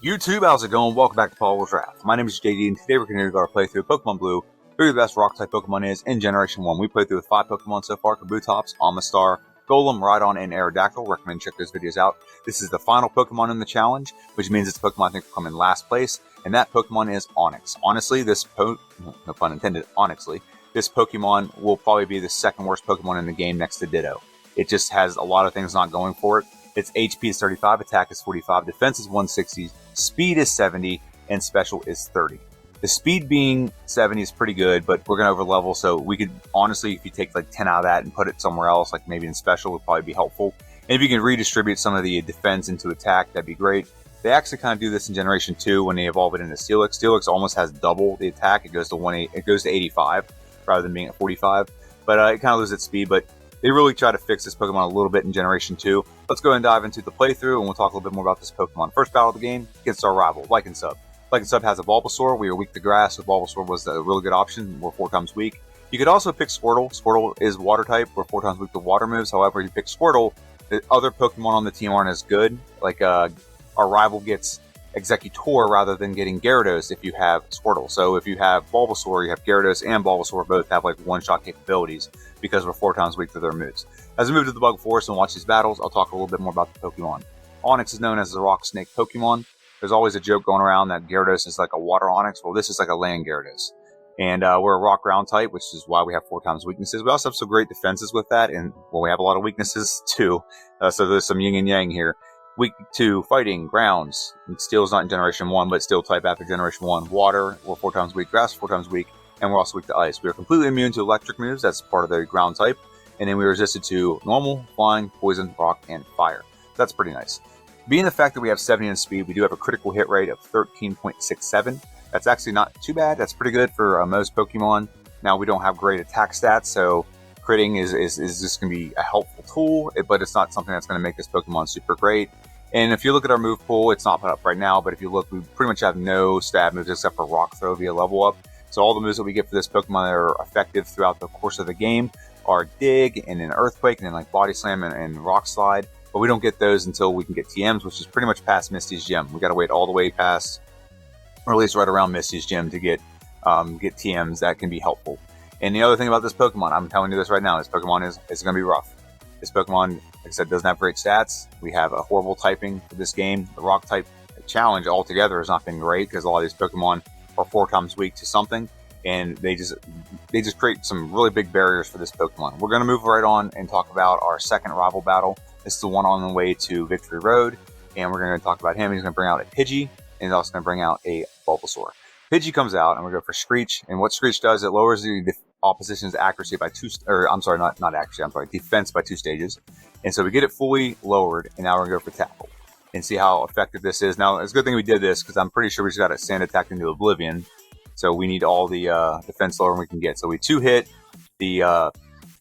YouTube, how's it going? Welcome back to Paul's Draft. My name is JD, and today we're going to do our playthrough of Pokemon Blue, who the best Rock-type Pokemon is in Generation 1. We played through with 5 Pokemon so far: Kabutops, Omastar, Golem, Rhydon, and Aerodactyl. Recommend check those videos out. This is the final Pokemon in the challenge, which means it's a Pokemon I think will come in last place, and that Pokemon is Onix. Honestly, no pun intended, honestly, this Pokemon will probably be the second worst Pokemon in the game next to Ditto. It just has a lot of things not going for it. Its HP is 35, attack is 45, defense is 160, speed is 70, and special is 30. The speed being 70 is pretty good, but we're going to overlevel, so we could, honestly, if you take like 10 out of that and put it somewhere else, like maybe in special, would probably be helpful. And if you can redistribute some of the defense into attack, that'd be great. They actually kind of do this in Generation 2 when they evolve it into Steelix. Steelix almost has double the attack. It goes to 85 rather than being at 45, but it kind of loses its speed, but they really try to fix this Pokemon a little bit in Generation 2. Let's go ahead and dive into the playthrough, and we'll talk a little bit more about this Pokemon. First battle of the game against our rival, Lycansub. Lycansub has a Bulbasaur. We are weak to grass, so Bulbasaur was a really good option. We're 4 times weak. You could also pick Squirtle. Squirtle is water type. We're 4 times weak to water moves. However, you pick Squirtle, the other Pokemon on the team aren't as good. Like our rival gets Executor rather than getting Gyarados if you have Squirtle. So if you have Bulbasaur, you have Gyarados and Bulbasaur both have like one-shot capabilities because we're 4 times weak to their moves. As we move to the Bug Forest and watch these battles, I'll talk a little bit more about the Pokemon. Onix is known as the Rock Snake Pokemon. There's always a joke going around that Gyarados is like a water Onix. Well, this is like a land Gyarados. And we're a rock ground type, which is why we have 4 times weaknesses. We also have some great defenses with that, and well, we have a lot of weaknesses too. So there's some yin and yang here. Weak to fighting, grounds. Steel's not in Generation 1, but Steel type after Generation 1. Water, we're 4 times weak. Grass, 4 times weak. And we're also weak to ice. We are completely immune to electric moves. That's part of the ground type. And then we are resisted to normal, flying, poison, rock, and fire. That's pretty nice. Being the fact that we have 70 in speed, we do have a critical hit rate of 13.67. That's actually not too bad. That's pretty good for most Pokemon. Now, we don't have great attack stats, so critting is just going to be a helpful tool, but it's not something that's going to make this Pokemon super great. And if you look at our move pool, it's not put up right now, but if you look, we pretty much have no stab moves except for Rock Throw via level up. So all the moves that we get for this Pokemon that are effective throughout the course of the game are Dig, and then Earthquake, and then like Body Slam and Rock Slide. But we don't get those until we can get TMs, which is pretty much past Misty's Gym. We got to wait all the way past, or at least right around Misty's Gym to get TMs that can be helpful. And the other thing about this Pokemon, I'm telling you this right now, this Pokemon is going to be rough. This Pokemon, like I said, doesn't have great stats. We have a horrible typing for this game. The Rock type challenge altogether has not been great because a lot of these Pokemon are 4 times weak to something, and they just create some really big barriers for this Pokemon. We're going to move right on and talk about our second rival battle. This is the one on the way to Victory Road, and we're going to talk about him. He's going to bring out a Pidgey, and he's also going to bring out a Bulbasaur. Pidgey comes out, and we're going to go for Screech, and what Screech does, it lowers the opposition's accuracy by defense by 2 stages. And so we get it fully lowered, and now we're going to go for Tackle and see how effective this is. Now, it's a good thing we did this, because I'm pretty sure we just got a Sand Attack into Oblivion, so we need all the defense lower we can get. So we 2-hit the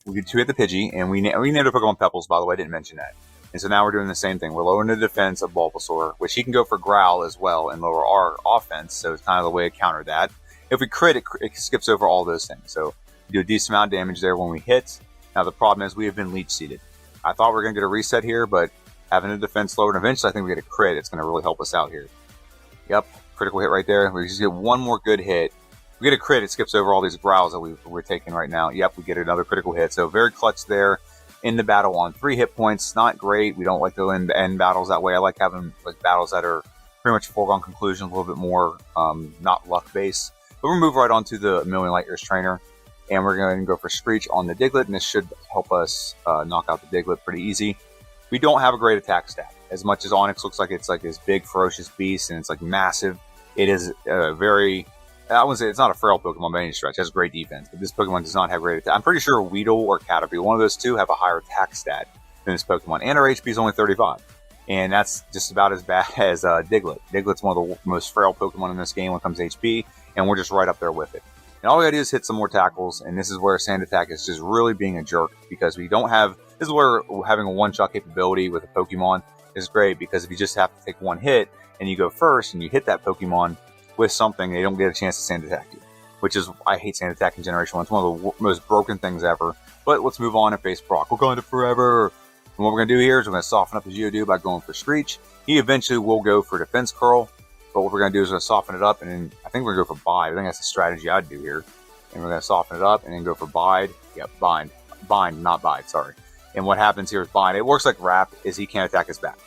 Pidgey, and we named our Pokemon Pebbles, by the way, I didn't mention that. And so now we're doing the same thing. We're lowering the defense of Bulbasaur, which he can go for Growl as well and lower our offense, so it's kind of the way to counter that. If we crit, it skips over all those things. So we do a decent amount of damage there when we hit. Now the problem is we have been leech seeded. I thought we were going to get a reset here, but having the defense lowered, eventually I think we get a crit. It's going to really help us out here. Yep, critical hit right there. We just get one more good hit. If we get a crit, it skips over all these growls that we're taking right now. Yep, we get another critical hit. So very clutch there in the battle on 3 hit points. Not great. We don't like to end battles that way. I like having like battles that are pretty much foregone conclusion, a little bit more not luck based. But we'll move right on to the Million Light Years Trainer. And we're going to go for Screech on the Diglett, and this should help us knock out the Diglett pretty easy. We don't have a great attack stat. As much as Onix looks like it's like this big, ferocious beast, and it's like massive, it is very... I wouldn't say it's not a frail Pokemon by any stretch. It has great defense, but this Pokemon does not have great attack. I'm pretty sure Weedle or Caterpie, one of those two, have a higher attack stat than this Pokemon. And our HP is only 35. And that's just about as bad as Diglett. Diglett's one of the most frail Pokemon in this game when it comes to HP, and we're just right up there with it. And all we gotta do is hit some more tackles, and this is where Sand Attack is just really being a jerk, because we don't have... This is where having a one-shot capability with a Pokemon is great, because if you just have to take one hit, and you go first, and you hit that Pokemon with something, they don't get a chance to Sand Attack you. Which is... I hate Sand Attack in Generation 1. It's one of the most broken things ever. But let's move on and face Brock. We're going to forever! And what we're going to do here is we're going to soften up his Geodude by going for Screech. He eventually will go for Defense Curl, but what we're going to do is we're going to soften it up, and then I think we're going to go for bide. I think that's the strategy I'd do here. And we're going to soften it up and then go for bide. Yep, bind. Bind, not bide, sorry. And what happens here is bind. It works like wrap, is he can't attack us back.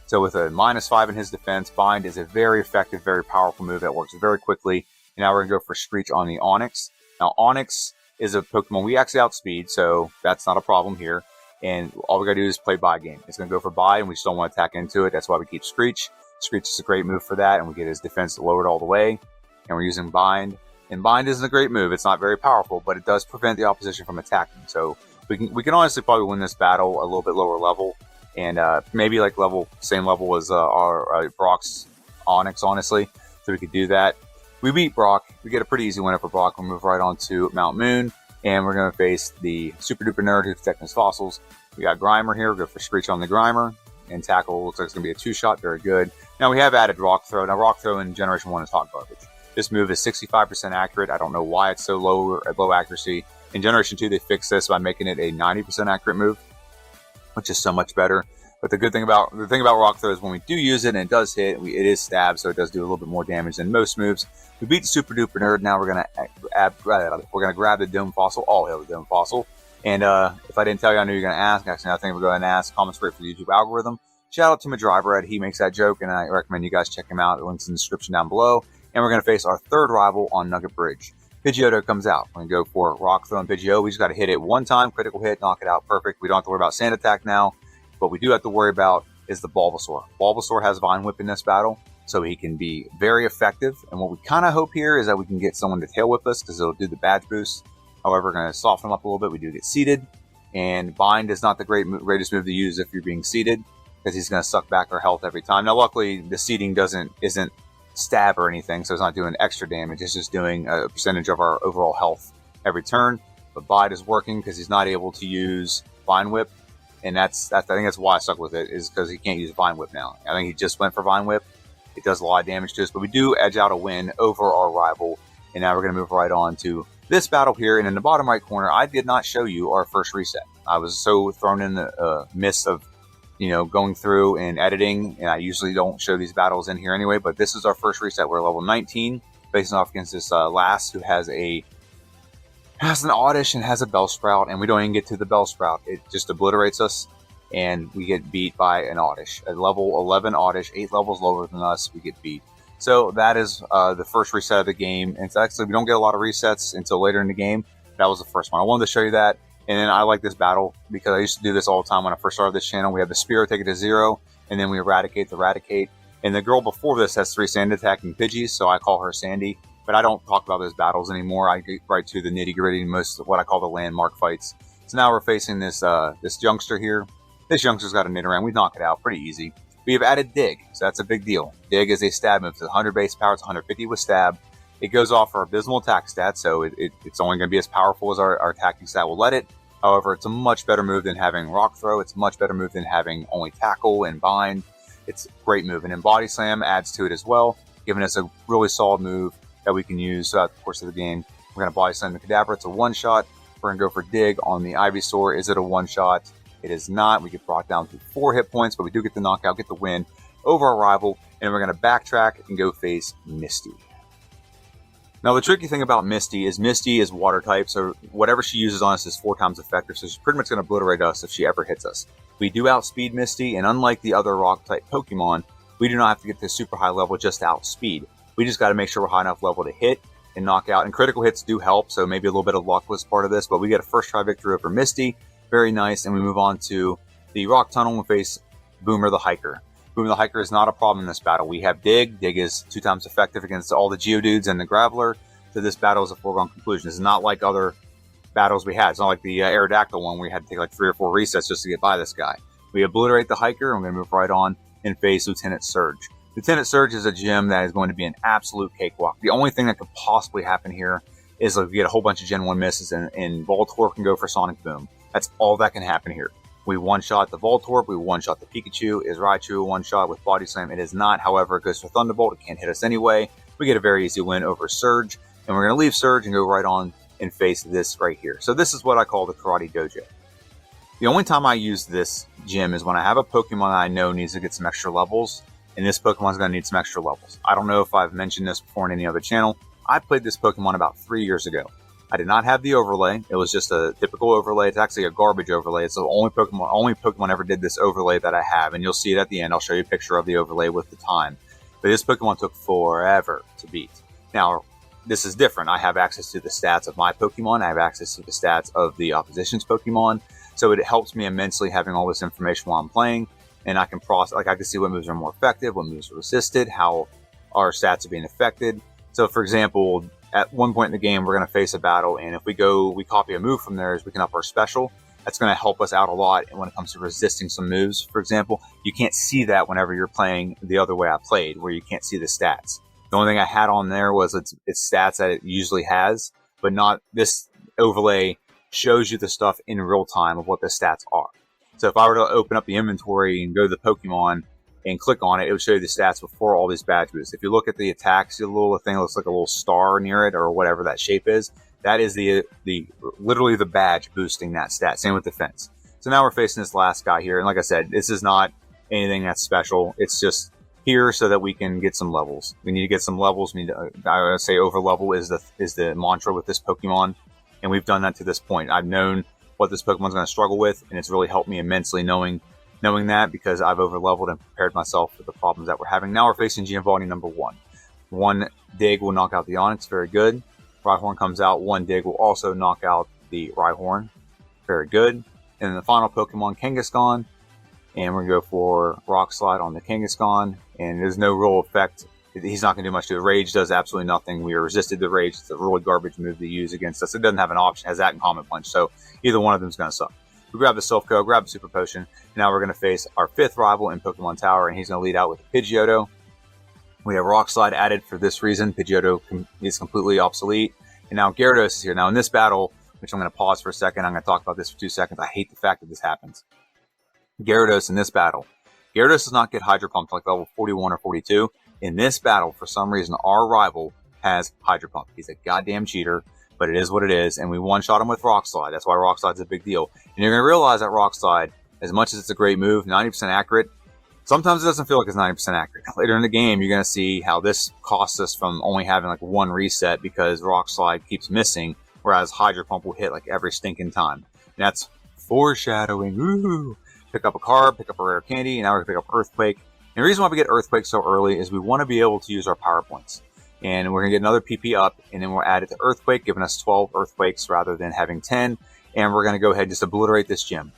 So with a -5 in his defense, bind is a very effective, very powerful move that works very quickly. And now we're going to go for Screech on the Onix. Now, Onix is a Pokemon we actually outspeed, so that's not a problem here. And all we got to do is play bide game. It's going to go for bide, and we just don't want to attack into it. That's why we keep Screech. Screech is a great move for that, and we get his defense lowered all the way. And we're using bind. And bind isn't a great move. It's not very powerful, but it does prevent the opposition from attacking. So we can honestly probably win this battle a little bit lower level. And maybe like same level as our Brock's Onix, honestly. So we could do that. We beat Brock. We get a pretty easy win for Brock. We'll move right on to Mount Moon. And we're going to face the Super Duper Nerd who's protecting his fossils. We got Grimer here. We'll go for Screech on the Grimer. And Tackle looks like it's going to be a 2-shot. Very good. Now we have added Rock Throw. Now Rock Throw in Generation 1 is hot garbage. This move is 65% accurate. I don't know why it's so low accuracy. In Generation 2, they fixed this by making it a 90% accurate move, which is so much better. But the thing about Rock Throw is when we do use it and it does hit, it is stab, so it does do a little bit more damage than most moves. We beat the Super Duper Nerd. Now we're gonna grab the Dome Fossil. All hail the Dome Fossil. And if I didn't tell you, I knew you were gonna ask. Actually, I think we'll go ahead and ask. Comments great for the YouTube algorithm. Shout out to my driver Ed. He makes that joke, and I recommend you guys check him out. The link's in the description down below. And we're gonna face our third rival on Nugget Bridge. Pidgeotto comes out. We're gonna go for Rock Throw and Pidgeot. We just got to hit it one time, critical hit, knock it out, perfect. We don't have to worry about Sand Attack now. What we do have to worry about is the Bulbasaur. Bulbasaur has Vine Whip in this battle, so he can be very effective. And what we kind of hope here is that we can get someone to Tail Whip us, because it'll do the badge boost. However, we're going to soften him up a little bit. We do get seated, and Bind is not the greatest move to use if you're being seated, because he's going to suck back our health every time. Now, luckily, the seating isn't stab or anything, so it's not doing extra damage. It's just doing a percentage of our overall health every turn. But Bide is working because he's not able to use Vine Whip. And I think that's why I stuck with it, is because he can't use Vine Whip now. I think he just went for Vine Whip. It does a lot of damage to us, but we do edge out a win over our rival. And now we're going to move right on to this battle here. And in the bottom right corner, I did not show you our first reset. I was so thrown in the midst of, going through and editing, and I usually don't show these battles in here anyway. But this is our first reset. We're level 19, facing off against this Lass who has an Oddish and has a Bellsprout, and we don't even get to the Bellsprout. It just obliterates us, and we get beat by an Oddish. A level 11 Oddish, 8 levels lower than us, we get beat. So that is the first reset of the game. And it's actually, we don't get a lot of resets until later in the game. That was the first one. I wanted to show you that. And then I like this battle because I used to do this all the time when I first started this channel. We have the Spearow take it to 0, and then we eradicate the Eradicate. And the girl before this has 3 sand attacking Pidgeys, so I call her Sandy. But I don't talk about those battles anymore. I get right to the nitty-gritty, most of what I call the landmark fights. So now we're facing this youngster here. This youngster's got a Nidoran. We knock it out pretty easy. We have added Dig, so that's a big deal. Dig is a stab move. It's 100 base power. It's 150 with stab. It goes off our abysmal attack stat, so it's only going to be as powerful as our attacking stat will let it. However, it's a much better move than having Rock Throw. It's a much better move than having only Tackle and Bind. It's a great move. And then Body Slam adds to it as well, giving us a really solid move that we can use throughout the course of the game. We're going to Body Slam the Kadabra. It's a one-shot. We're going to go for Dig on the Ivysaur. Is it a one-shot? It is not. We get brought down to 4 hit points, but we do get the knockout, get the win over our rival. And we're going to backtrack and go face Misty. Now, the tricky thing about Misty is water type, so whatever she uses on us is 4 times effective, so she's pretty much going to obliterate us if she ever hits us. We do outspeed Misty, and unlike the other rock-type Pokemon, we do not have to get to super high level just to outspeed. We just got to make sure we're high enough level to hit and knock out. And critical hits do help, so maybe a little bit of luck was part of this. But we get a first try victory over Misty. Very nice. And we move on to the Rock Tunnel and face Boomer the Hiker. Boomer the Hiker is not a problem in this battle. We have Dig. Dig is 2 times effective against all the Geodudes and the Graveler. So this battle is a foregone conclusion. It's not like other battles we had. It's not like the Aerodactyl one where we had to take like 3 or 4 resets just to get by this guy. We obliterate the Hiker, and we're going to move right on and face Lieutenant Surge. Lieutenant Surge is a gym that is going to be an absolute cakewalk. The only thing that could possibly happen here is like we get a whole bunch of Gen 1 misses, and Voltorb can go for Sonic Boom. That's all that can happen here. We one-shot the Voltorb, we one-shot the Pikachu. Is Raichu a one-shot with Body Slam? It is not. However, it goes for Thunderbolt. It can't hit us anyway. We get a very easy win over Surge, and we're going to leave Surge and go right on and face this right here. So this is what I call the Karate Dojo. The only time I use this gym is when I have a Pokemon that I know needs to get some extra levels, and this Pokemon's going to need some extra levels. I don't know if I've mentioned this before on any other channel. I played this Pokemon about 3 years ago. I did not have the overlay. It was just a typical overlay. It's actually a garbage overlay. It's the only Pokemon ever did this overlay that I have, and you'll see it at the end. I'll show you a picture of the overlay with the time. But this Pokemon took forever to beat. Now, this is different. I have access to the stats of my Pokemon. I have access to the stats of the opposition's Pokemon. So it helps me immensely having all this information while I'm playing, and I can process, like I can see what moves are more effective, what moves are resisted, how our stats are being affected. So for example, at one point in the game, we're going to face a battle, and if we copy a move from theirs, we can up our special. That's going to help us out a lot. And when it comes to resisting some moves, for example, you can't see that whenever you're playing the other way I played, where you can't see the stats. The only thing I had on there was its stats that it usually has, but not this overlay shows you the stuff in real time of what the stats are. So if I were to open up the inventory and go to the Pokemon and click on it, it would show you the stats before all these badge boosts. If you look at the attacks, the little thing looks like a little star near it or whatever that shape is. That is literally the badge boosting that stat. Same with defense. So now we're facing this last guy here, and like I said, this is not anything that's special. It's just here so that we can get some levels. We need to get some levels. We need to, I would say over level is the mantra with this Pokemon, and we've done that to this point. I've known what this Pokemon's going to struggle with, and it's really helped me immensely knowing that, because I've over leveled and prepared myself for the problems that we're having. Now we're facing Giovanni number 1. One dig will knock out the Onix, very good. Rhyhorn comes out, one dig will also knock out the Rhyhorn, very good. And then the final Pokemon, Kangaskhan, and we're going to go for Rock Slide on the Kangaskhan, and there's no real effect. He's not going to do much to it. Rage does absolutely nothing. We resisted the Rage. It's a really garbage move to use against us. It doesn't have an option. It has that in Common Punch, so either one of them is going to suck. We grab the Silph-Co, grab the Super Potion. Now we're going to face our 5th rival in Pokemon Tower, and he's going to lead out with Pidgeotto. We have Rock Slide added for this reason. Pidgeotto is completely obsolete. And now Gyarados is here. Now in this battle, which I'm going to pause for a second, I'm going to talk about this for 2 seconds. I hate the fact that this happens. Gyarados in this battle. Gyarados does not get Hydro Pumped like level 41 or 42. In this battle, for some reason, our rival has Hydro Pump. He's a goddamn cheater, but it is what it is, and we one-shot him with Rock Slide. That's why Rock Slide's a big deal. And you're going to realize that Rock Slide, as much as it's a great move, 90% accurate, sometimes it doesn't feel like it's 90% accurate. Later in the game, you're going to see how this costs us from only having like one reset because Rock Slide keeps missing, whereas Hydro Pump will hit like every stinking time. And that's foreshadowing. Ooh. Pick up a card, pick up a rare candy, and now we're going to pick up Earthquake. And the reason why we get Earthquake so early is we want to be able to use our power points. And we're going to get another PP up, and then we'll add it to Earthquake, giving us 12 Earthquakes rather than having 10. And we're going to go ahead and just obliterate this gym.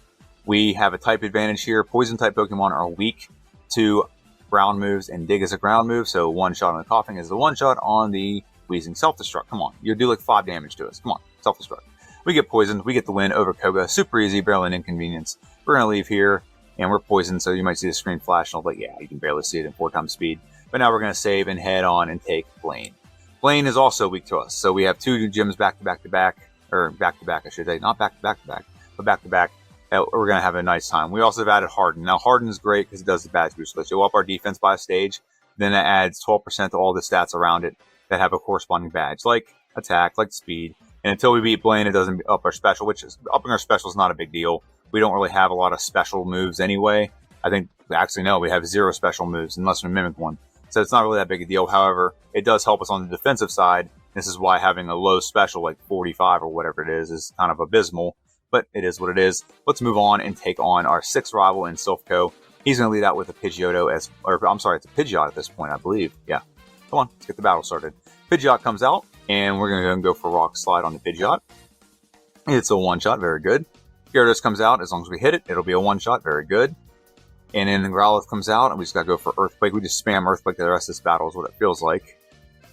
We have a type advantage here. Poison-type Pokemon are weak to ground moves, and Dig is a ground move, so one shot on the Coughing is the one shot on the Wheezing. Self-destruct, come on. You'll do like 5 damage to us. Come on, self-destruct. We get poisoned. We get the win over Koga. Super easy, barely an inconvenience. We're going to leave here, and we're poisoned, so you might see the screen flash, and I'll be like, yeah, you can barely see it in 4 times speed. But now we're going to save and head on and take Blaine. Blaine is also weak to us, so we have 2 gyms back-to-back, or back-to-back, I should say. Not back-to-back, but back-to-back. We're going to have a nice time. We also have added Harden. Now, Harden is great because it does the badge boost. Let's go up our defense by a stage. Then it adds 12% to all the stats around it that have a corresponding badge, like attack, like speed. And until we beat Blaine, it doesn't up our special, which is upping our special is not a big deal. We don't really have a lot of special moves anyway. I think, actually, no, we have 0 special moves unless we mimic one. So it's not really that big a deal. However, it does help us on the defensive side. This is why having a low special like 45 or whatever it is kind of abysmal. But it is what it is. Let's move on and take on our 6th rival in Silph-Co. He's going to lead out with a Pidgeotto it's a Pidgeot at this point, I believe. Yeah. Come on, let's get the battle started. Pidgeot comes out, and we're going to go for Rock Slide on the Pidgeot. It's a one-shot, very good. Gyarados comes out, as long as we hit it, it'll be a one-shot, very good. And then the Growlithe comes out, and we just got to go for Earthquake. We just spam Earthquake the rest of this battle is what it feels like.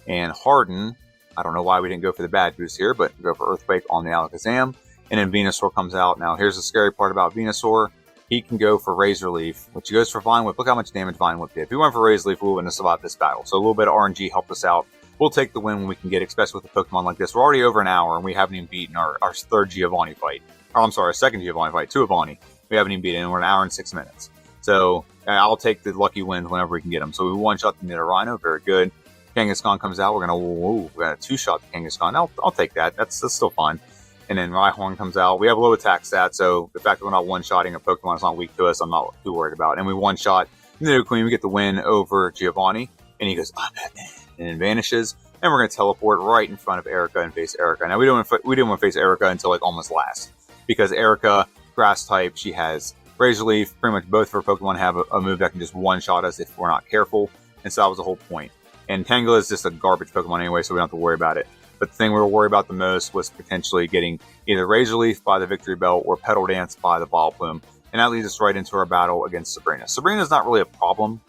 And Harden, I don't know why we didn't go for the badge boost here, but go for Earthquake on the Alakazam. And then Venusaur comes out. Now, here's the scary part about Venusaur. He can go for Razor Leaf, which goes for Vine Whip. Look how much damage Vine Whip did. If we went for Razor Leaf, we wouldn't have survived this battle. So a little bit of RNG helped us out. We'll take the win when we can get it, especially with a Pokemon like this. We're already over an hour, and we haven't even beaten our 3rd Giovanni fight. Or, I'm sorry, our 2nd Giovanni fight, 2 Giovanni. We haven't even beaten it, and we're an hour and 6 minutes. So I'll take the lucky wins whenever we can get them. So we one-shot the Nidorino, very good. Kangaskhan comes out. We're going to 2-shot the Kangaskhan. I'll take that. That's still fine. And then Rhyhorn comes out. We have a low attack stat, so the fact that we're not one-shotting a Pokemon is not weak to us, I'm not too worried about. And we one-shot Nidoqueen, we get the win over Giovanni, and he goes, "I'm Batman," and it vanishes. And we're going to teleport right in front of Erica and face Erica. Now, we didn't want to face Erica until like almost last, because Erica, grass type, she has Razor Leaf. Pretty much both of her Pokemon have a move that can just one-shot us if we're not careful, and so that was the whole point. And Tangela is just a garbage Pokemon anyway, so we don't have to worry about it. But the thing we were worried about the most was potentially getting either Razor Leaf by the Victory Bell or Petal Dance by the Vileplume. And that leads us right into our battle against Sabrina. Sabrina's not really a problem.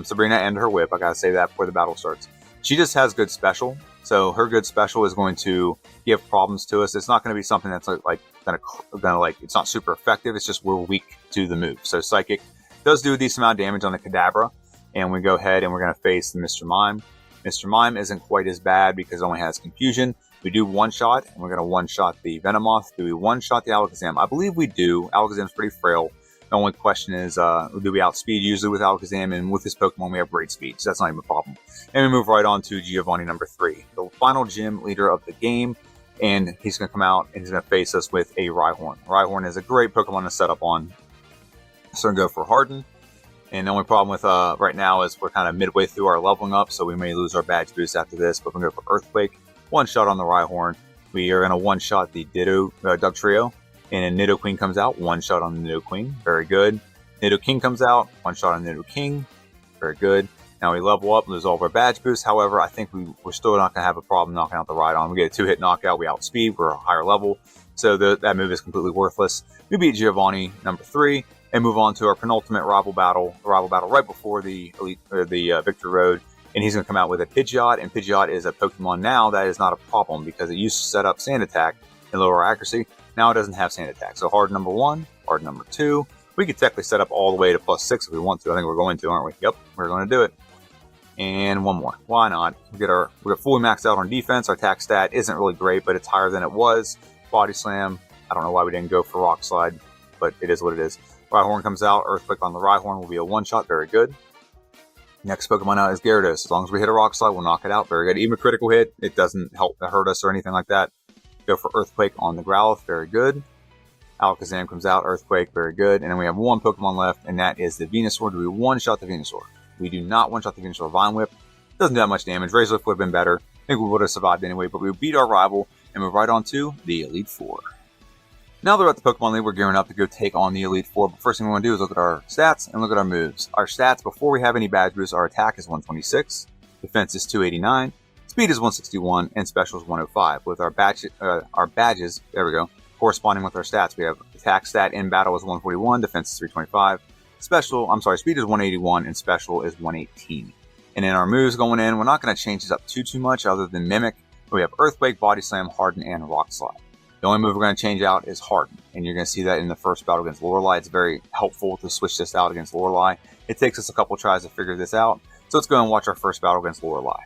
Sabrina and her whip, I gotta say that before the battle starts. She just has good special. So her good special is going to give problems to us. It's not going to be something that's it's not super effective. It's just we're weak to the move. So Psychic does do a decent amount of damage on the Kadabra. And we go ahead and we're going to face the Mr. Mime. Mr. Mime isn't quite as bad because it only has Confusion. We do one-shot, and we're going to one-shot the Venomoth. Do we one-shot the Alakazam? I believe we do. Alakazam's pretty frail. The only question is, do we outspeed? Usually with Alakazam, and with this Pokemon, we have great speed, so that's not even a problem. And we move right on to Giovanni number 3, the final gym leader of the game, and he's going to come out, and he's going to face us with a Rhyhorn. Rhyhorn is a great Pokemon to set up on. So we're going to go for Harden. And the only problem with right now is we're kind of midway through our leveling up, so we may lose our badge boost after this, but we're going to go for Earthquake. One shot on the Rhyhorn. We are going to one-shot the Dugtrio. And then Nidoqueen comes out, one shot on the Nidoqueen. Very good. Nidoking comes out, one shot on Nidoking. Very good. Now we level up, lose all of our badge boosts. However, I think we're still not going to have a problem knocking out the Rhydon. We get a 2-hit knockout, we outspeed, we're a higher level. So that move is completely worthless. We beat Giovanni number 3 and move on to our penultimate rival battle. The rival battle right before the Victory Road. And he's going to come out with a Pidgeot. And Pidgeot is a Pokemon now that is not a problem because it used to set up Sand Attack and lower our accuracy. Now it doesn't have Sand Attack. So hard number 1, hard number 2. We could technically set up all the way to +6 if we want to. I think we're going to, aren't we? Yep, we're going to do it. And one more. Why not? We're fully maxed out on defense. Our attack stat isn't really great, but it's higher than it was. Body Slam. I don't know why we didn't go for Rock Slide, but it is what it is. Rhyhorn comes out. Earthquake on the Rhyhorn will be a one-shot. Very good. Next Pokemon out is Gyarados. As long as we hit a Rock Slide, we'll knock it out. Very good. Even a critical hit, it doesn't hurt us or anything like that. Go for Earthquake on the Growlithe. Very good. Alakazam comes out. Earthquake. Very good. And then we have one Pokemon left, and that is the Venusaur. Do we one-shot the Venusaur? We do not one-shot the Venusaur. Vine Whip doesn't do that much damage. Razor Leaf would have been better. I think we would have survived anyway, but we beat our rival and move right on to the Elite Four. Now that we're at the Pokemon League, we're gearing up to go take on the Elite Four. But first thing we want to do is look at our stats and look at our moves. Our stats, before we have any badge boosts, our attack is 126, defense is 289, speed is 161, and special is 105. With our badges, there we go, corresponding with our stats. We have attack stat in battle is 141, defense is 325, speed is 181, and special is 118. And in our moves going in, we're not going to change this up too much other than Mimic. We have Earthquake, Body Slam, Harden, and Rock Slide. The only move we're going to change out is Harden, and you're going to see that in the first battle against Lorelei. It's very helpful to switch this out against Lorelei. It takes us a couple tries to figure this out, so let's go and watch our first battle against Lorelei.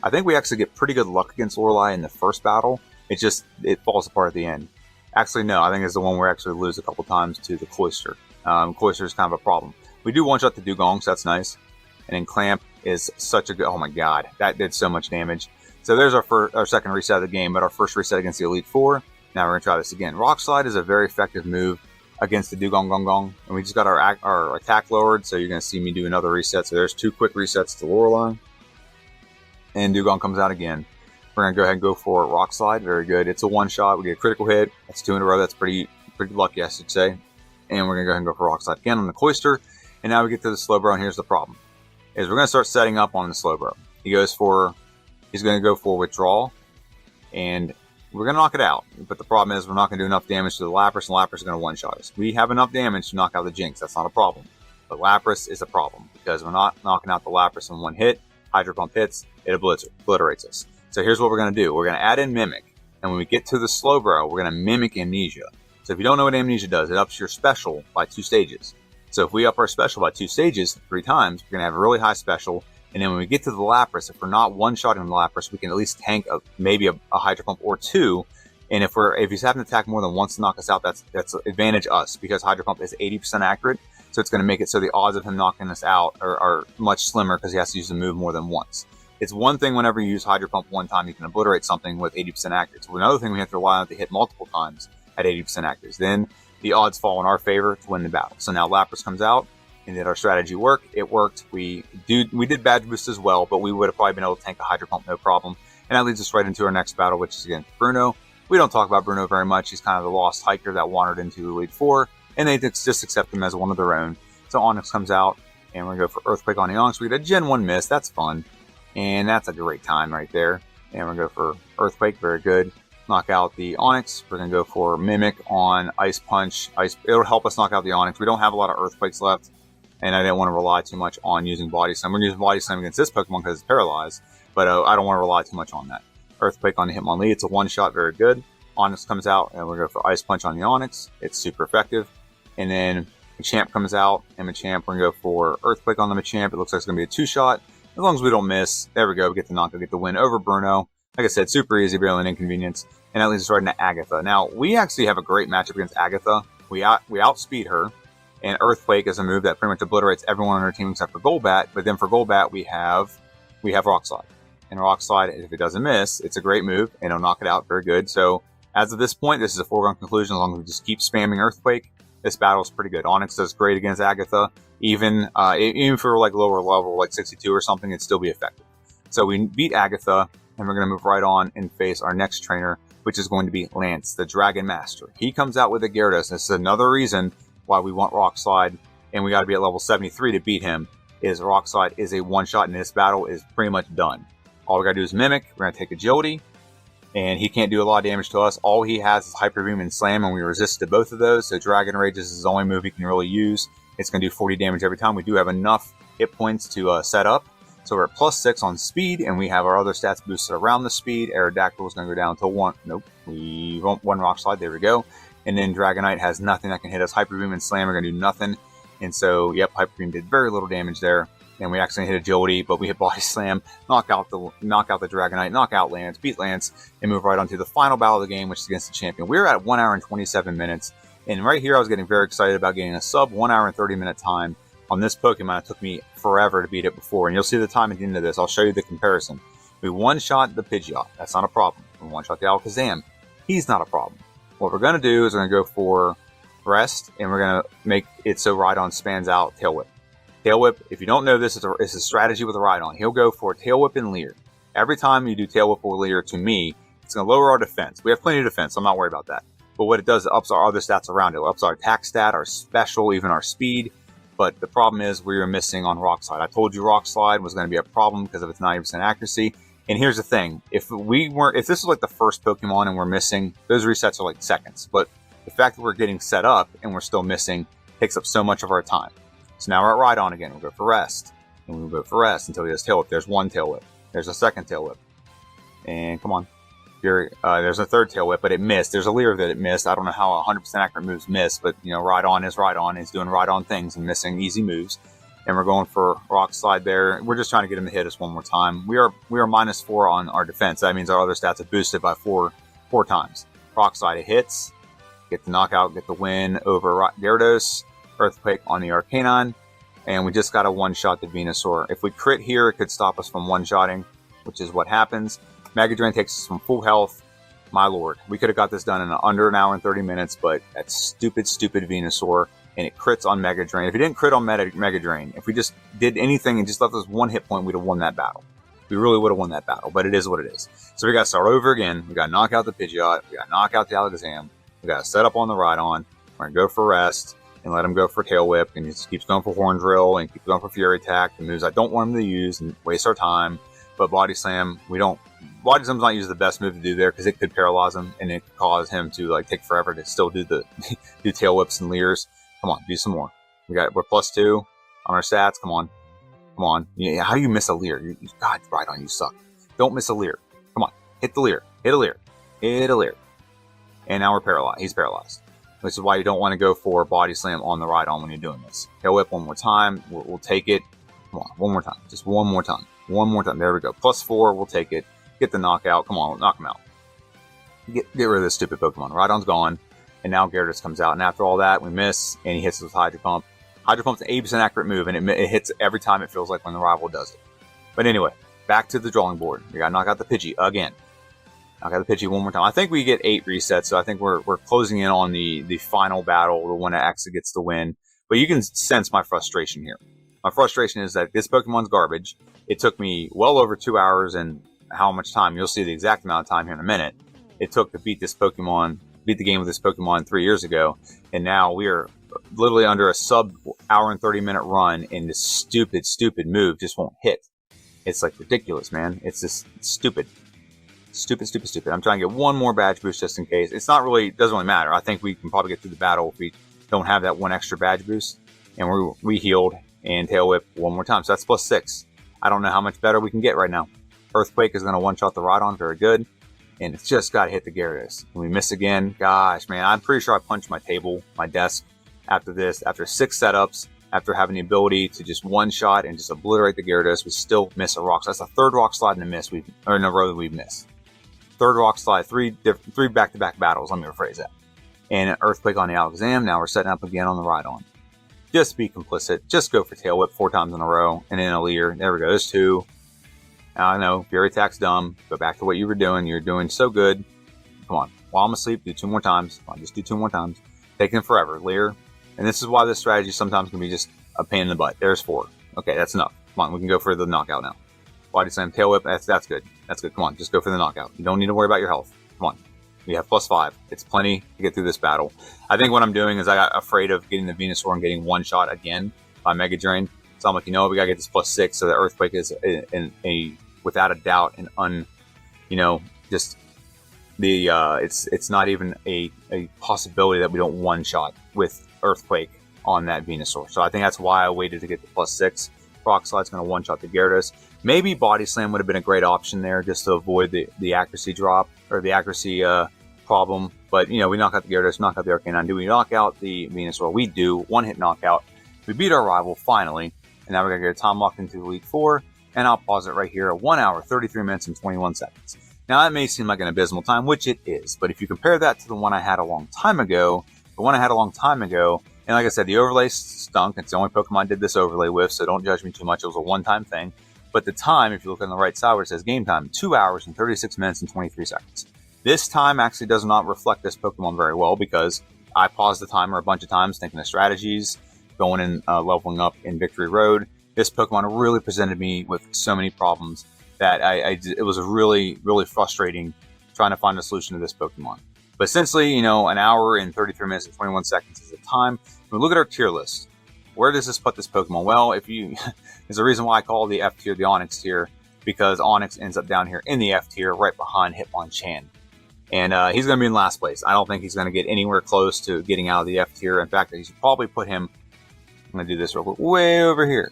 I think we actually get pretty good luck against Lorelei in the first battle. It falls apart at the end. Actually, no, I think it's the one where we actually lose a couple times to the Cloyster. Cloyster is kind of a problem. We do one-shot the Dugong, so that's nice. And then Clamp is such a good... Oh my god, that did so much damage. So there's our second reset of the game, but our first reset against the Elite Four. Now we're going to try this again. Rock Slide is a very effective move against the Dugong Gong Gong. And we just got our attack lowered, so you're going to see me do another reset. So there's 2 quick resets to Lorelei. And Dugong comes out again. We're going to go ahead and go for Rock Slide. Very good. It's a one-shot. We get a critical hit. That's 2 in a row. That's pretty lucky, I should say. And we're going to go ahead and go for Rock Slide again on the Cloyster. And now we get to the Slowbro, and here's the problem. We're going to start setting up on the Slowbro. He's going to go for Withdrawal. And we're going to knock it out, but the problem is we're not going to do enough damage to the Lapras, and Lapras is going to one-shot us. We have enough damage to knock out the Jinx. That's not a problem. But Lapras is a problem, because we're not knocking out the Lapras in one hit. Hydro Pump hits, it obliterates us. So here's what we're going to do. We're going to add in Mimic, and when we get to the Slowbro, we're going to Mimic Amnesia. So if you don't know what Amnesia does, it ups your special by 2 stages. So if we up our special by 2 stages 3 times, we're going to have a really high special. And then when we get to the Lapras, if we're not one-shotting the Lapras, we can at least tank maybe a Hydro Pump or 2. And if he's having to attack more than once to knock us out, that's advantage us, because Hydro Pump is 80% accurate. So it's going to make it so the odds of him knocking us out are much slimmer because he has to use the move more than once. It's one thing whenever you use Hydro Pump one time, you can obliterate something with 80% accuracy. So another thing we have to rely on to hit multiple times at 80% accuracy. Then the odds fall in our favor to win the battle. So now Lapras comes out. And did our strategy work? It worked. We did badge boost as well, but we would have probably been able to tank a Hydro Pump no problem. And that leads us right into our next battle, which is against Bruno. We don't talk about Bruno very much. He's kind of the lost hiker that wandered into Elite Four, and they just accept him as one of their own. So Onix comes out, and we're going to go for Earthquake on the Onix. We get a Gen 1 miss. That's fun. And that's a great time right there. And we're going to go for Earthquake. Very good. Knock out the Onix. We're going to go for Mimic on Ice Punch. It'll help us knock out the Onix. We don't have a lot of Earthquakes left, and I didn't want to rely too much on using Body Slam. We're going to use Body Slam against this Pokemon because it's paralyzed, but I don't want to rely too much on that. Earthquake on the Hitmonlee. It's a one-shot. Very good. Onix comes out, and we're going to go for Ice Punch on the Onix. It's super effective. And then Machamp comes out, and Machamp, we're going to go for Earthquake on the Machamp. It looks like it's going to be a two-shot. As long as we don't miss, there we go. We get the knockout, get the win over Bruno. Like I said, super easy, barely an inconvenience. And that leads us right into Agatha. Now, we actually have a great matchup against Agatha. We outspeed her, and Earthquake is a move that pretty much obliterates everyone on her team except for Golbat. But then for Golbat, we have Rock Slide. And Rock Slide, if it doesn't miss, it's a great move, and it'll knock it out. Very good. So, as of this point, this is a foregone conclusion. As long as we just keep spamming Earthquake, this battle is pretty good. Onix does great against Agatha. Even for like lower level, like 62 or something, it'd still be effective. So we beat Agatha, and we're going to move right on and face our next trainer, which is going to be Lance, the Dragon Master. He comes out with a Gyarados. This is another reason why we want Rock Slide, and we got to be at level 73 to beat him. Is Rock Slide is a one-shot, and this battle is pretty much done. All we got to do is Mimic. We're going to take Agility, and he can't do a lot of damage to us. All he has is Hyper Beam and Slam, and we resist to both of those, so Dragon Rage is his only move he can really use. It's going to do 40 damage every time. We do have enough hit points to set up. So we're at +6 on speed, and we have our other stats boosted around the speed. Aerodactyl is going to go down to 1. Nope. We won't 1 Rock Slide. There we go. And then Dragonite has nothing that can hit us. Hyper Beam and Slam are going to do nothing. And so, yep, Hyper Beam did very little damage there. And we actually hit Agility, but we hit Body Slam, knock out the Dragonite, knock out Lance, beat Lance, and move right on to the final battle of the game, which is against the champion. We're at 1 hour and 27 minutes. And right here, I was getting very excited about getting a sub 1 hour and 30 minute time on this Pokemon. It took me forever to beat it before. And you'll see the time at the end of this. I'll show you the comparison. We one-shot the Pidgeot. That's not a problem. We one-shot the Alakazam. He's not a problem. What we're going to do is we're going to go for Rest, and we're going to make it so Rhydon spans out Tail Whip. Tail Whip, if you don't know this, it's a strategy with a Rhydon. He'll go for Tail Whip and Leer. Every time you do Tail Whip or Leer, to me, it's going to lower our defense. We have plenty of defense, so I'm not worried about that. But what it does, it ups our other stats around it. It ups our attack stat, our special, even our speed. But the problem is we were missing on Rock Slide. I told you Rock Slide was going to be a problem because of its 90% accuracy. And here's the thing. If this was like the first Pokemon and we're missing, those resets are like seconds. But the fact that we're getting set up and we're still missing takes up so much of our time. So now we're at Rhydon again. We'll go for Rest. And we'll go for Rest until he has Tail Whip. There's one Tail Whip. There's a second Tail Whip. And come on. There's a third Tail Whip, but it missed. There's a Leer that it missed. I don't know how 100% accurate moves miss, but you know, Rhydon is Rhydon. He's doing Rhydon things and missing easy moves. And we're going for Rock Slide there. We're just trying to get him to hit us one more time. We are -4 on our defense. That means our other stats have boosted by four times. Rock Slide, it hits. Get the knockout, get the win over Gyarados. Earthquake on the Arcanine. And we just got a one-shot to Venusaur. If we crit here, it could stop us from one-shotting, which is what happens. Mega Drain takes us from full health. My lord. We could have got this done in under an hour and 30 minutes, but that stupid Venusaur. And it crits on Mega Drain. If it didn't crit on Mega Drain, if we just did anything and just left us one hit point, we'd have won that battle. We really would have won that battle, but it is what it is. So we got to start over again. We got to knock out the Pidgeot. We got to knock out the Alakazam. We got to set up on the Rhydon. We're going to go for Rest and let him go for Tail Whip. And he just keeps going for Horn Drill and keeps going for Fury Attack. The moves I don't want him to use and waste our time. But Body Slam, Body Slam's not usually the best move to do there because it could paralyze him and it could cause him to like take forever to still do the do Tail Whips and Leers. Come on, do some more. We're +2 on our stats. Come on. Yeah, how do you miss a Leer? God, Rhydon, you suck. Don't miss a Leer. Come on, hit the Leer. Hit a Leer. And now we're paralyzed. He's paralyzed. Which is why you don't want to go for Body Slam on the Rhydon when you're doing this. Tail Whip one more time. We'll take it. Come on, one more time. Just one more time. One more time. There we go. +4. We'll take it. Get the knockout. Come on, knock him out. Get rid of this stupid Pokemon. Rhydon's gone. And now Gyarados comes out. And after all that, we miss. And he hits us with Hydro Pump. Hydro Pump's an 80% accurate move. And it hits every time it feels like when the rival does it. But anyway, back to the drawing board. We got to knock out the Pidgey again. Knock out the Pidgey one more time. I think we get 8 resets. So I think we're closing in on the final battle. The one that actually gets the win. But you can sense my frustration here. My frustration is that this Pokemon's garbage. It took me well over 2 hours and how much time? You'll see the exact amount of time here in a minute. It took to beat the game with this Pokemon 3 years ago. And now we are literally under a sub hour and 30-minute run, and this stupid move just won't hit. It's like ridiculous, man. It's just stupid. Stupid. I'm trying to get one more badge boost just in case. It doesn't really matter. I think we can probably get through the battle if we don't have that one extra badge boost. And we healed and tail whip one more time. So that's +6. I don't know how much better we can get right now. Earthquake is going to one-shot the Rhydon very good. And it's just got to hit the Gyarados. And we miss again. Gosh, man, I'm pretty sure I punched my table, my desk after this. After 6 setups, after having the ability to just one-shot and just obliterate the Gyarados, we still miss a rock. So that's the 3rd rock slide in a row that we've missed. 3rd rock slide, three back-to-back battles, let me rephrase that. And an Earthquake on the Alakazam. Now we're setting up again on the Rhydon. Just be complicit. Just go for Tail Whip 4 times in a row. And then a Leer. There we go. There's 2. I know, Fury Attack's dumb. Go back to what you were doing. You're doing so good. Come on. While I'm asleep, do 2 more times. Come on, just do 2 more times. Taking forever. Leer. And this is why this strategy sometimes can be just a pain in the butt. There's 4. Okay, that's enough. Come on, we can go for the knockout now. Body Slam, Tail Whip. That's good. That's good. Come on, just go for the knockout. You don't need to worry about your health. Come on. We have +5. It's plenty to get through this battle. I think what I'm doing is I got afraid of getting the Venusaur and getting one shot again by Mega Drain. So I'm like, you know what, we gotta get this +6 so the Earthquake is without a doubt it's not even a possibility that we don't one shot with Earthquake on that Venusaur. So I think that's why I waited to get the +6. Rock Slide's going to one shot the Gyarados. Maybe Body Slam would have been a great option there just to avoid the accuracy drop or the accuracy problem. But we knock out the Gyarados, knock out the Arcanine. Do we knock out the Venusaur? We do. One-hit knockout. We beat our rival finally, and now we're going to get a time locked into Elite Four. And I'll pause it right here at 1 hour, 33 minutes, and 21 seconds. Now, that may seem like an abysmal time, which it is. But if you compare that to the one I had a long time ago, and like I said, the overlay stunk. It's the only Pokemon I did this overlay with, so don't judge me too much. It was a one-time thing. But the time, if you look on the right side where it says game time, 2 hours and 36 minutes and 23 seconds. This time actually does not reflect this Pokemon very well because I paused the timer a bunch of times thinking of strategies, going and leveling up in Victory Road. This Pokemon really presented me with so many problems that it was really, really frustrating trying to find a solution to this Pokemon. But essentially, an hour and 33 minutes and 21 seconds is the time. When we look at our tier list, where does this put this Pokemon? Well, there's a reason why I call the F tier the Onix tier, because Onix ends up down here in the F tier, right behind Hitmonchan. And he's going to be in last place. I don't think he's going to get anywhere close to getting out of the F tier. In fact, you should probably put him, I'm going to do this real quick, way over here,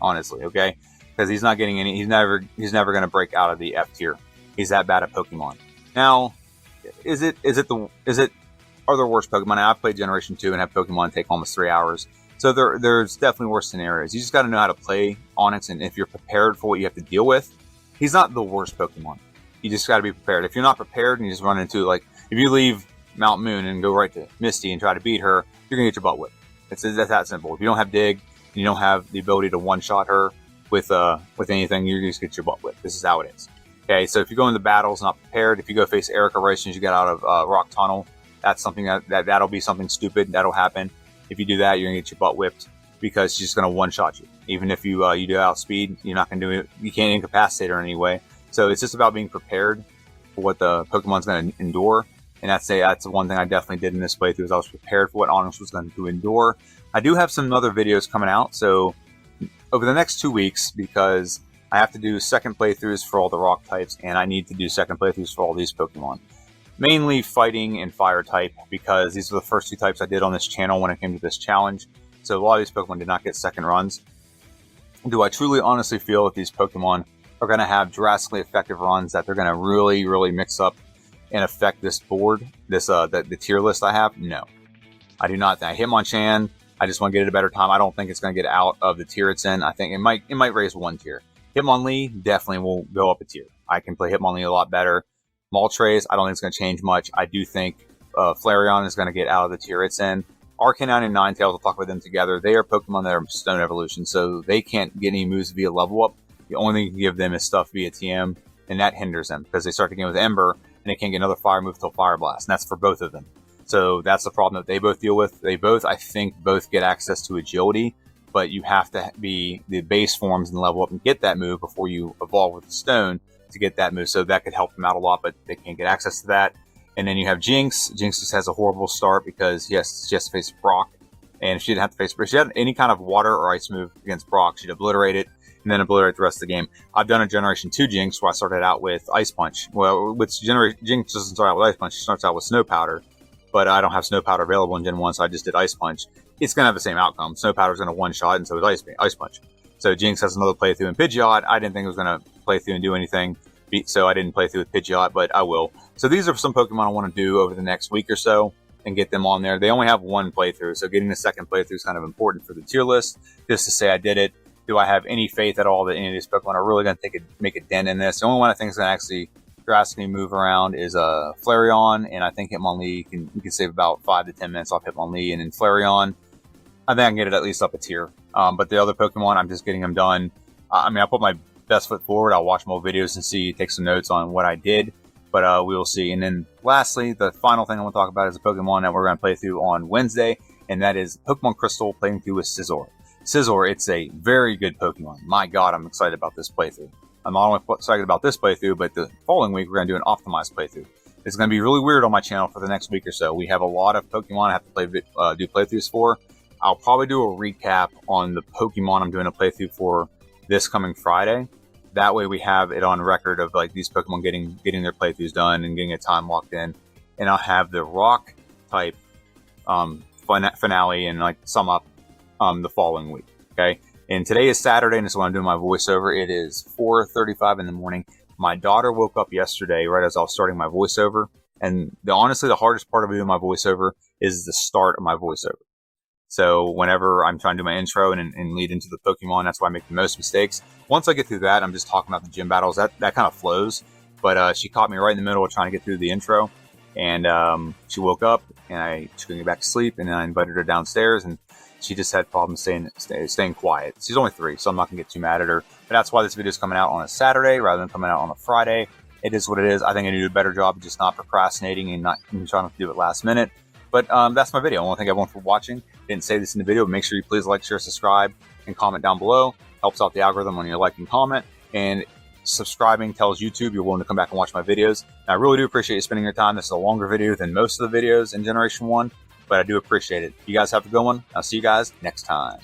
honestly, okay? Because he's not getting any, he's never going to break out of the F tier. He's that bad at Pokemon. Now, are there worse Pokemon? Now, I've played Generation 2 and have Pokemon take almost 3 hours. So there's definitely worse scenarios. You just got to know how to play Onix, and if you're prepared for what you have to deal with, he's not the worst Pokemon. You just got to be prepared. If you're not prepared and you just run into, like, if you leave Mount Moon and go right to Misty and try to beat her, you're going to get your butt whipped. That's that simple. If you don't have Dig, you don't have the ability to one-shot her with anything, you're just going to get your butt whipped. This is how it is. Okay, so if you go into battles not prepared, if you go face Erica right as soon as you get out of Rock Tunnel, that's something that'll be something stupid. That'll happen. If you do that, you're going to get your butt whipped because she's just going to one-shot you. Even if you do outspeed, you're not going to do it. You can't incapacitate her anyway. So it's just about being prepared for what the Pokemon's going to endure. And that's the one thing I definitely did in this playthrough is I was prepared for what Onix was going to endure. I do have some other videos coming out. So over the next 2 weeks, because I have to do second playthroughs for all the rock types, and I need to do second playthroughs for all these Pokemon. Mainly fighting and fire type, because these are the first 2 types I did on this channel when it came to this challenge. So a lot of these Pokemon did not get second runs. Do I truly honestly feel that these Pokemon are going to have drastically effective runs, that they're going to really, really mix up and affect this board, the tier list I have? No. I do not think. Hitmonchan, I just want to get it a better time. I don't think it's going to get out of the tier it's in. I think it might raise 1 tier. Hitmonlee definitely will go up a tier. I can play Hitmonlee a lot better. Moltres, I don't think it's going to change much. I do think Flareon is going to get out of the tier it's in. Arcanine and Ninetales, we'll talk about them together. They are Pokemon that are Stone Evolution, so they can't get any moves via level up. The only thing you can give them is stuff via TM, and that hinders them because they start the game with Ember, and they can't get another fire move till Fire Blast, and that's for both of them. So that's the problem that they both deal with. They both, I think, both get access to agility, but you have to be the base forms and level up and get that move before you evolve with the stone to get that move. So that could help them out a lot, but they can't get access to that. And then you have Jinx. Jinx just has a horrible start because she has to face Brock. And if she didn't have to face, if she had any kind of water or ice move against Brock, she'd obliterate it and then obliterate the rest of the game. I've done a Generation 2 Jinx where I started out with Ice Punch. Well, with Jinx doesn't start out with Ice Punch. She starts out with Snow Powder. But I don't have Snow Powder available in Gen 1, so I just did Ice Punch. It's going to have the same outcome. Snow Powder's going to one-shot, and so is Ice Punch. So Jinx has another playthrough in Pidgeot. I didn't think it was going to play through and do anything, so I didn't play through with Pidgeot, but I will. So these are some Pokemon I want to do over the next week or so and get them on there. They only have one playthrough, so getting the second playthrough is kind of important for the tier list, just to say I did it. Do I have any faith at all that any of these Pokemon are really going to make a dent in this? The only one I think is going to actually drastically move around is Flareon, and I think Hitmonlee you can save about 5 to 10 minutes off Hitmonlee, and then Flareon, I think I can get it at least up a tier. But the other Pokemon, I'm just getting them done. I mean, I put my best foot forward. I'll watch more videos and see, take some notes on what I did, but we will see. And then lastly, the final thing I want to talk about is a Pokemon that we're going to play through on Wednesday, and that is Pokemon Crystal playing through with Scizor. Scizor, it's a very good Pokemon. My God, I'm excited about this playthrough. I'm not only excited about this playthrough, but the following week we're going to do an optimized playthrough. It's going to be really weird on my channel for the next week or so. We have a lot of Pokemon I have to do playthroughs for. I'll probably do a recap on the Pokemon I'm doing a playthrough for this coming Friday. That way we have it on record of like these Pokemon getting their playthroughs done and getting a time locked in. And I'll have the Rock-type finale and like sum up the following week. Okay. And today is Saturday, and this is when I'm doing my voiceover. It is 4:35 in the morning. My daughter woke up yesterday right as I was starting my voiceover. And honestly, the hardest part of doing my voiceover is the start of my voiceover. So whenever I'm trying to do my intro and lead into the Pokemon, that's why I make the most mistakes. Once I get through that, I'm just talking about the gym battles. That kind of flows. But she caught me right in the middle of trying to get through the intro. And she woke up, and she couldn't get back to sleep. And then I invited her downstairs, and she just had problems staying quiet. She's only 3, so I'm not going to get too mad at her. But that's why this video is coming out on a Saturday rather than coming out on a Friday. It is what it is. I think I need to do a better job of just not procrastinating and not trying to do it last minute. But that's my video. I want to thank everyone for watching. Didn't say this in the video, but make sure you please like, share, subscribe, and comment down below. Helps out the algorithm when you like and comment. And subscribing tells YouTube you're willing to come back and watch my videos. And I really do appreciate you spending your time. This is a longer video than most of the videos in Generation 1. But I do appreciate it. You guys have a good one. I'll see you guys next time.